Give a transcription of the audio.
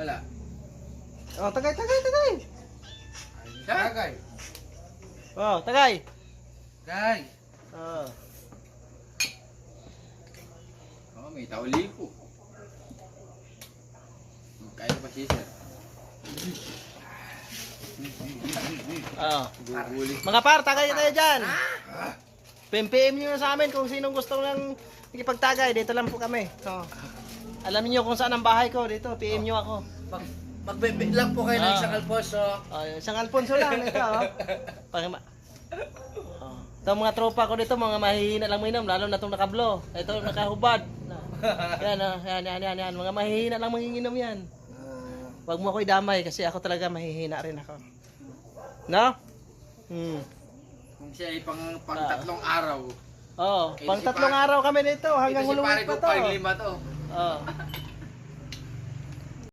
Wala. Oh, tagay. Tagay. Oh, tagay. Tagay. Oh. Oh, may tauli po. Kaya pa siya, sir. Oh. Guguli. Mga par, tagay tayo dyan. PM nyo na sa amin kung sinong gusto ng ikipagtagay. Dito lang po kami. Oh. Alam niyo kung saan ang bahay ko. Dito, PM nyo ako. Magbibig lang po kayo ng isang Alfonso. Oh, isang Alfonso lang. Ito, oh. Oh. Ito mga tropa ko dito, mga mahihina lang minom. Lalo na itong nakablo. Ito, nakahubad. Yan, oh. Yan. Mga mahihina lang manginginom yan. Huwag mo ako idamay kasi ako talaga mahihina rin ako. No? Kung siya ay pang tatlong araw. Oh, pang tatlong araw kami dito hanggang Ito si pare huluwit ko, pa to. pang 5 to. Oh.